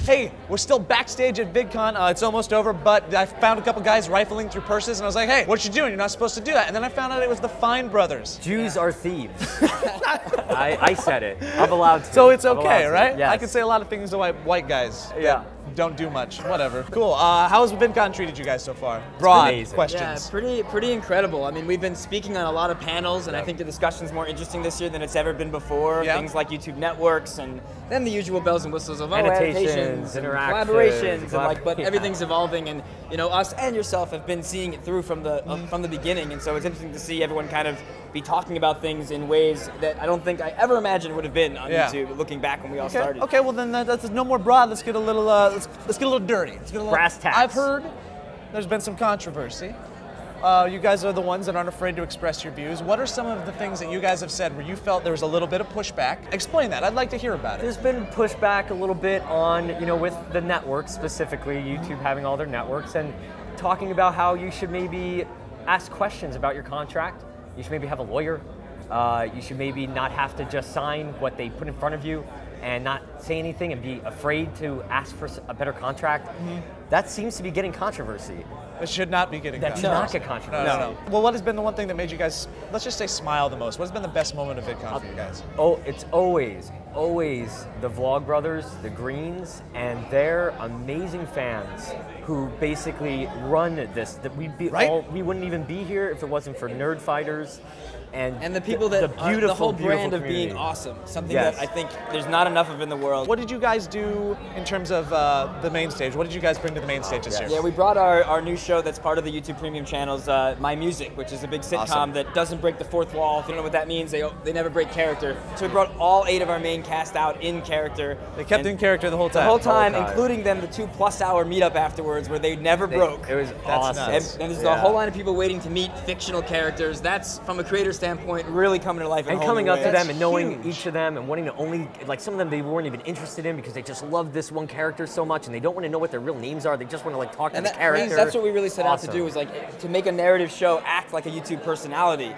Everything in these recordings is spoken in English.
Hey, we're still backstage at Vidcon. It's almost over, but I found a couple guys rifling through purses, and I was like, hey, what you doing? You're not supposed to do that. And then I found out it was the Fine brothers. Jews are thieves. I said it. I'm allowed to. So it's okay, right? Yes. I can say a lot of things to white guys. Yeah. Don't do much. Whatever. Cool. How has VidCon treated you guys so far? Broad questions. Yeah, pretty incredible. I mean, we've been speaking on a lot of panels, and I think the discussion's more interesting this year than it's ever been before. Yeah. Things like YouTube networks, and then the usual bells and whistles of annotations, and interactions, collaborations, but everything's evolving, and us and yourself have been seeing it through from the beginning, and so it's interesting to see everyone kind of be talking about things in ways that I don't think I ever imagined would have been on YouTube. Looking back when we all started. Okay. Well, then that's no more broad. Let's get a little let's get a little dirty. Let's get a little brass tacks. I've heard there's been some controversy. You guys are the ones that aren't afraid to express your views. What are some of the things that you guys have said where you felt there was a little bit of pushback? Explain that. I'd like to hear about it. There's been pushback a little bit on, with the networks, specifically YouTube having all their networks, and talking about how you should maybe ask questions about your contract. You should maybe have a lawyer. You should maybe not have to just sign what they put in front of you and not say anything and be afraid to ask for a better contract. That seems to be getting controversy. It should not be getting controversy. That should not get controversy. No. Well, what has been the one thing that made you guys, let's just say, smile the most? What has been the best moment of VidCon for you guys? Oh, it's always the Vlog Brothers, the Greens, and their amazing fans who basically run this. That we wouldn't even be here if it wasn't for Nerd Fighters. And the people that are the whole brand of being awesome, something that I think there's not enough of in the world. What did you guys do in terms of the main stage? What did you guys bring to the main stage this year? Yeah, we brought our new show that's part of the YouTube Premium channels, My Music, which is a big sitcom that doesn't break the fourth wall. If you don't know what that means, they never break character. So we brought all 8 of our main cast out in character. They kept in character the whole time? The whole time, including them the 2+ hour meetup afterwards where they never broke. It was awesome. And there's a whole line of people waiting to meet fictional characters. That's, from a creator standpoint, really coming to life in a whole coming new up way. to them and knowing each of them and wanting to only, like some of them they weren't even interested in because they just love this one character so much and they don't want to know what their real names are. They just want to talk to the character. That's what we really set out to do, was to make a narrative show act like a YouTube personality.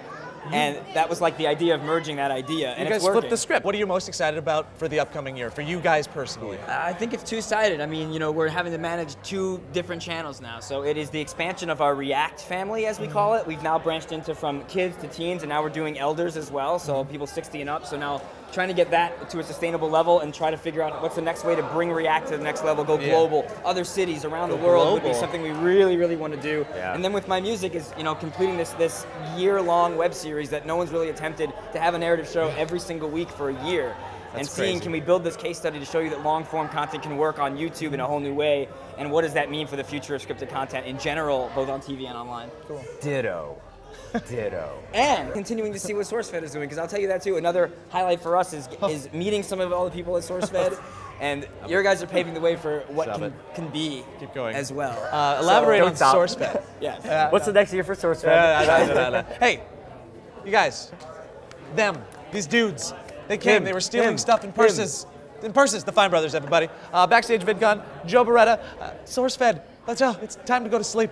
And that was the idea of merging that idea. And you guys flipped the script. What are you most excited about for the upcoming year, for you guys personally? I think it's two-sided. I mean, we're having to manage 2 different channels now. So it is the expansion of our React family, as we call it. We've now branched into from kids to teens, and now we're doing elders as well, so people 60 and up. So now trying to get that to a sustainable level and try to figure out what's the next way to bring React to the next level, go global. Other cities around the world would be something we really, really want to do. Yeah. And then with My Music is, completing this year-long web series that no one's really attempted to have a narrative show every single week for a year. And seeing, can we build this case study to show you that long-form content can work on YouTube in a whole new way, and what does that mean for the future of scripted content in general, both on TV and online? Cool. Ditto. And continuing to see what SourceFed is doing, because I'll tell you that too. Another highlight for us is meeting some of all the people at SourceFed, and your guys are paving the way for what can be. Keep going. As well. Elaborate on SourceFed. Yes. What's the next year for SourceFed? Hey, you guys, these dudes, they came. They were stealing stuff in purses. In purses, the Fine brothers, everybody. Backstage VidCon, Joe Bereta, SourceFed. Let's go. It's time to go to sleep.